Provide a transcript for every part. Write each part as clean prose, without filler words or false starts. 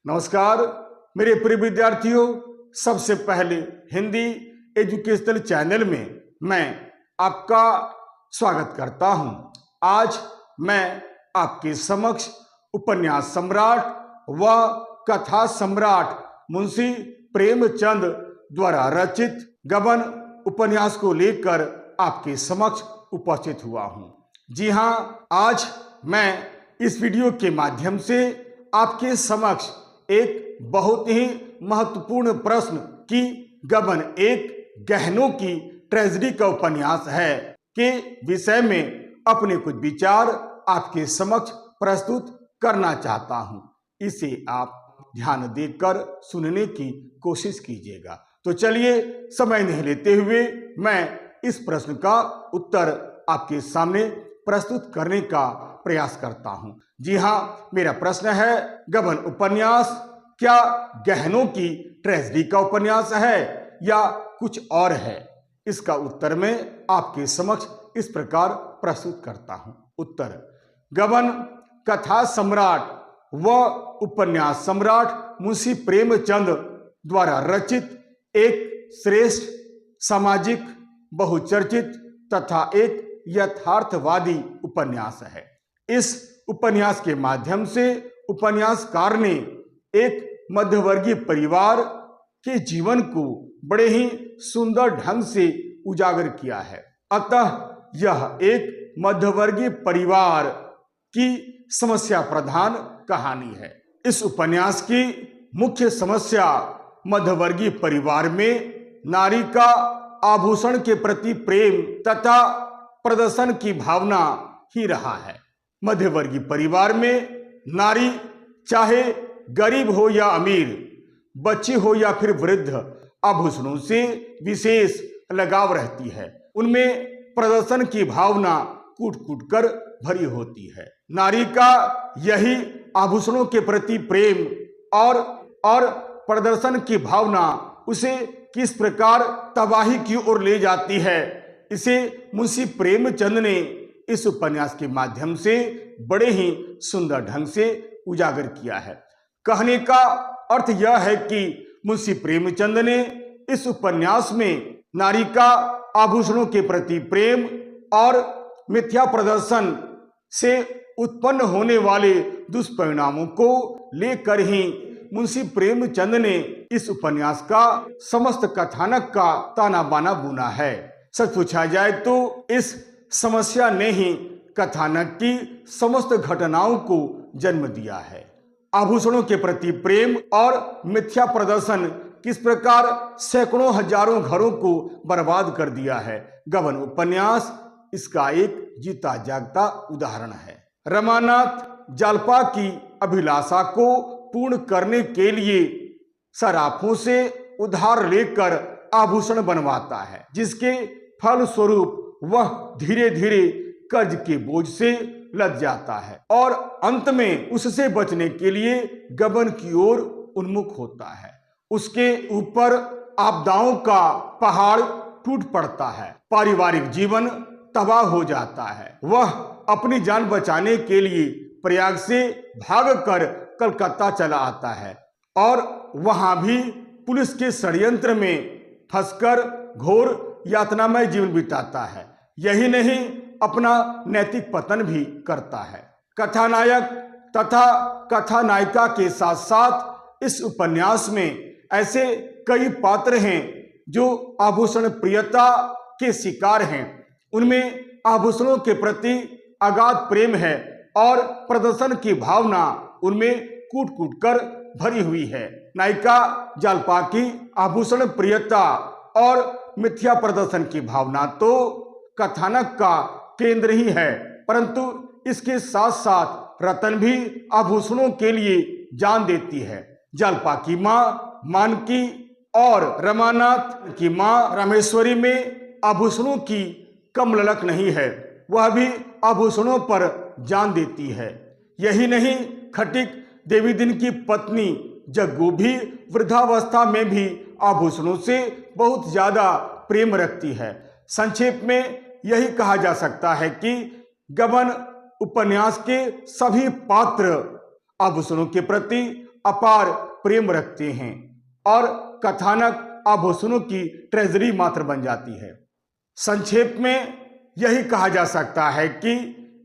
नमस्कार मेरे प्रिय विद्यार्थियों, सबसे पहले हिंदी एजुकेशनल चैनल में मैं आपका स्वागत करता हूं। आज मैं आपके समक्ष उपन्यास सम्राट व कथा सम्राट मुंशी प्रेमचंद द्वारा रचित गबन उपन्यास को लेकर आपके समक्ष उपस्थित हुआ हूं। जी हां, आज मैं इस वीडियो के माध्यम से आपके समक्ष एक बहुत ही महत्वपूर्ण प्रश्न कि गबन एक गहनों की ट्रेजेडी का उपन्यास है के विषय में अपने कुछ विचार आपके समक्ष प्रस्तुत करना चाहता हूं। इसे आप ध्यान देकर सुनने की कोशिश कीजिएगा। तो चलिए समय नहीं लेते हुए मैं इस प्रश्न का उत्तर आपके सामने प्रस्तुत करने का प्रयास करता हूं। जी हां, मेरा प्रश्न है, गबन उपन्यास क्या गहनों की ट्रेजेडी का उपन्यास है या कुछ और है? इसका उत्तर मैं आपके समक्ष इस प्रकार प्रस्तुत करता हूं। उत्तर: गबन कथा सम्राट व उपन्यास सम्राट मुंशी प्रेमचंद द्वारा रचित एक श्रेष्ठ सामाजिक बहुचर्चित तथा एक यथार्थवादी उपन्यास है। इस उपन्यास के माध्यम से उपन्यासकार ने एक मध्यवर्गीय परिवार के जीवन को बड़े ही सुंदर ढंग से उजागर किया है। अतः यह एक मध्यवर्गीय परिवार की समस्या प्रधान कहानी है। इस उपन्यास की मुख्य समस्या मध्यवर्गीय परिवार में नारी का आभूषण के प्रति प्रेम तथा प्रदर्शन की भावना ही रहा है। मध्यवर्गीय परिवार में नारी चाहे गरीब हो या अमीर, बच्ची हो या फिर वृद्ध, आभूषणों से विशेष लगाव रहती है। उनमें प्रदर्शन की भावना कूट कूट कर भरी होती है। नारी का यही आभूषणों के प्रति प्रेम और प्रदर्शन की भावना उसे किस प्रकार तबाही की ओर ले जाती है, इसे मुंशी प्रेमचंद ने इस उपन्यास के माध्यम से बड़े ही सुंदर ढंग से उजागर किया है। कहने का अर्थ यह है कि मुंशी प्रेमचंद ने इस उपन्यास में नारी का आभूषणों के प्रति प्रेम और मिथ्या प्रदर्शन से उत्पन्न होने वाले दुष्परिणामों को लेकर ही मुंशी प्रेमचंद ने इस उपन्यास का समस्त कथानक का ताना बाना बुना है। सच पूछा जाए तो इस समस्या ने ही कथानक की समस्त घटनाओं को जन्म दिया है। आभूषणों के प्रति प्रेम और मिथ्या प्रदर्शन किस प्रकार सैकड़ों हजारों घरों को बर्बाद कर दिया है, गबन उपन्यास इसका एक जीता जागता उदाहरण है। रमानाथ जालपा की अभिलाषा को पूर्ण करने के लिए सराफों से उधार लेकर आभूषण बनवाता है, जिसके फलस्वरूप वह धीरे धीरे कर्ज के बोझ से लद जाता है और अंत में उससे बचने के लिए गबन की ओर उन्मुख होता है। उसके ऊपर आपदाओं का पहाड़ टूट पड़ता है, पारिवारिक जीवन तबाह हो जाता है। वह अपनी जान बचाने के लिए प्रयाग से भागकर कलकत्ता चला आता है और वहां भी पुलिस के षड्यंत्र में फंसकर घोर यातनामय जीवन बिताता है। यही नहीं, अपना नैतिक पतन भी करता है। कथानायक तथा कथानायिका के साथ साथ इस उपन्यास में ऐसे कई पात्र हैं जो आभूषण प्रियता के शिकार हैं। उनमें आभूषणों के प्रति अगाध प्रेम है और प्रदर्शन की भावना उनमें कूट कूट कर भरी हुई है। नायिका जालपा की आभूषण प्रियता और मिथ्या प्रदर्शन की भावना तो कथानक का केंद्र ही है, परंतु इसके साथ साथ रतन भी आभूषणों के लिए जान देती है। जालपा की मां मानकी और रमानाथ की मां रामेश्वरी में आभूषणों की कम ललक नहीं है, वह भी आभूषणों पर जान देती है। यही नहीं, खटिक देवीदीन की पत्नी जग्गू भी वृद्धावस्था में भी आभूषणों से बहुत ज्यादा प्रेम रखती है। संक्षेप में यही कहा जा सकता है कि गबन उपन्यास के सभी पात्र आभूषणों के प्रति अपार प्रेम रखते हैं और कथानक आभूषणों की ट्रेजरी मात्र बन जाती है। संक्षेप में यही कहा जा सकता है कि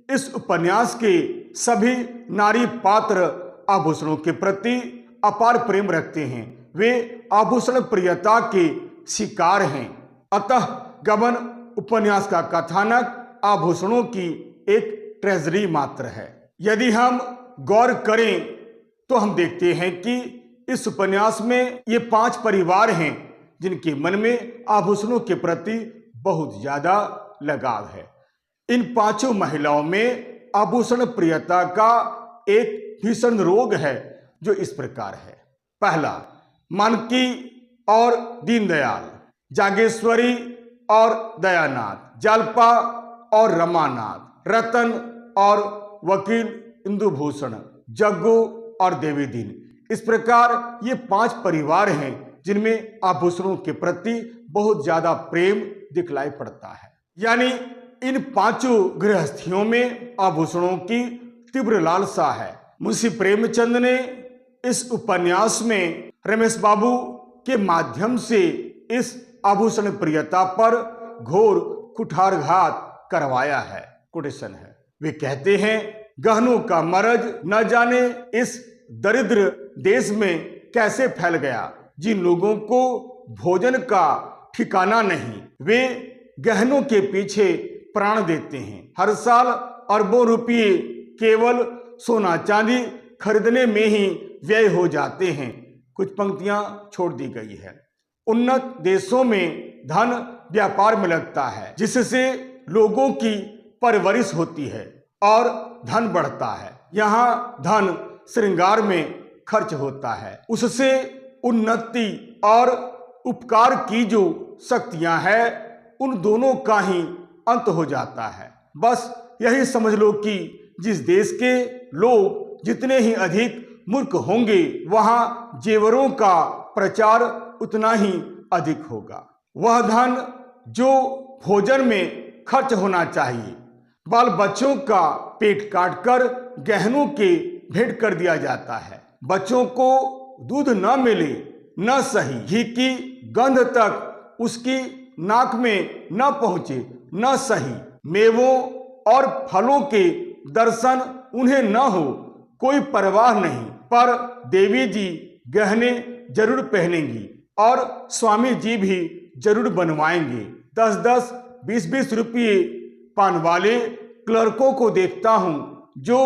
इस उपन्यास के सभी नारी पात्र आभूषणों के प्रति अपार प्रेम रखते हैं, वे आभूषण प्रियता के शिकार हैं। अतः गबन उपन्यास का कथानक आभूषणों की एक ट्रेजरी मात्र है। यदि हम गौर करें तो हम देखते हैं कि इस उपन्यास में ये 5 परिवार हैं जिनके मन में आभूषणों के प्रति बहुत ज्यादा लगाव है। इन 5 महिलाओं में आभूषण प्रियता का एक भीषण रोग है जो इस प्रकार है। पहला, मानकी और दीनदयाल, जागेश्वरी और दयानाथ, जालपा और रमानाथ, रतन और वकील इंदुभूषण, जग्गू और देवीदीन। इस प्रकार ये 5 परिवार हैं जिनमें आभूषणों के प्रति बहुत ज्यादा प्रेम दिखलाई पड़ता है। यानी इन 5 गृहस्थियों में आभूषणों की तीव्र लालसा है। मुंशी प्रेमचंद ने इस उपन्यास में रमेश बाबू के माध्यम से इस आभूषण प्रियता पर घोर कुठारघात करवाया है। कोटेशन है, वे कहते हैं, गहनों का मरज न जाने इस दरिद्र देश में कैसे फैल गया। जिन लोगों को भोजन का ठिकाना नहीं, वे गहनों के पीछे प्राण देते हैं। हर साल अरबों रुपये केवल सोना चांदी खरीदने में ही व्यय हो जाते हैं। कुछ पंक्तियां छोड़ दी गई है। उन्नत देशों में धन व्यापार में लगता है, जिससे लोगों की परवरिश होती है और धन बढ़ता है। यहाँ धन श्रृंगार में खर्च होता है, उससे उन्नति और उपकार की जो शक्तियां हैं उन दोनों का ही अंत हो जाता है। बस यही समझ लो कि जिस देश के लोग जितने ही अधिक मूर्ख होंगे, वहां जेवरों का प्रचार उतना ही अधिक होगा। वह धन जो भोजन में खर्च होना चाहिए, बाल बच्चों का पेट काटकर गहनों के भेंट कर दिया जाता है। बच्चों को दूध न मिले न सही, घी की गंध तक उसकी नाक में न पहुंचे न सही, मेवों और फलों के दर्शन उन्हें न हो, कोई परवाह नहीं। पर देवी जी गहने जरूर पहनेंगी और स्वामी जी भी जरूर बनवाएंगे। 10-10, 20-20 रुपये पान वाले क्लर्कों को देखता हूं जो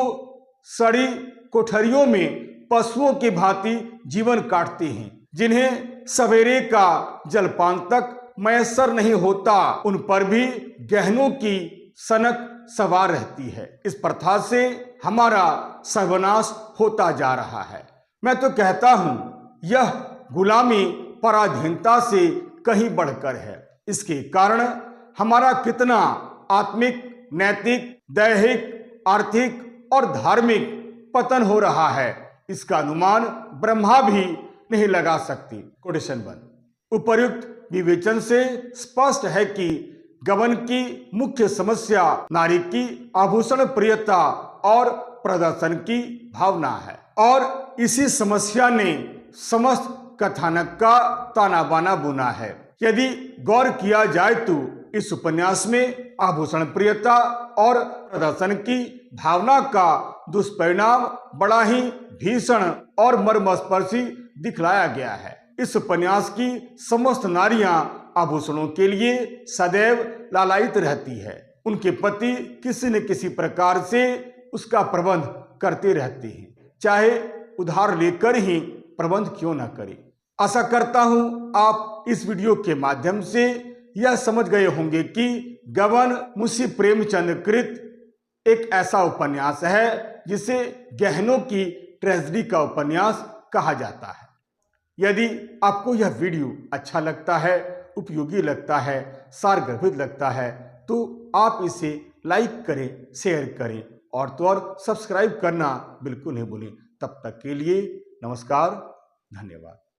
सड़ी कोठरियों में पशुओं की भांति जीवन काटते हैं, जिन्हें सवेरे का जलपान तक मैसर नहीं होता। उन पर भी गहनों की सनक सवार रहती है। इस प्रथा से हमारा सर्वनाश होता जा रहा है। मैं तो कहता हूं यह गुलामी पराधीनता से कहीं बढ़कर है। इसके कारण हमारा कितना आत्मिक, नैतिक, दैहिक, आर्थिक और धार्मिक पतन हो रहा है, इसका अनुमान ब्रह्मा भी नहीं लगा सकती। कोटेशन 1। उपर्युक्त विवेचन से स्पष्ट है कि गबन की मुख्य समस्या नारी की आभूषण प्रियता और प्रदर्शन की भावना है, और इसी समस्या ने समस्त कथानक का ताना बाना बुना है। यदि गौर किया जाए तो इस उपन्यास में आभूषण प्रियता और प्रदर्शन की भावना का दुष्परिणाम बड़ा ही भीषण और मर्मस्पर्शी दिखलाया गया है। इस उपन्यास की समस्त नारियां आभूषणों के लिए सदैव लालायित रहती है। उनके पति किसी न किसी प्रकार से उसका प्रबंध करते रहते हैं, चाहे उधार लेकर ही प्रबंध क्यों न करे। आशा करता हूं आप इस वीडियो के माध्यम से यह समझ गए होंगे कि गबन मुंशी प्रेमचंद कृत एक ऐसा उपन्यास है जिसे गहनों की ट्रेजेडी का उपन्यास कहा जाता है। यदि आपको यह वीडियो अच्छा लगता है, उपयोगी लगता है, सारगर्भित लगता है, तो आप इसे लाइक करें, शेयर करें और तो और सब्सक्राइब करना बिल्कुल नहीं भूलें। तब तक के लिए नमस्कार, धन्यवाद।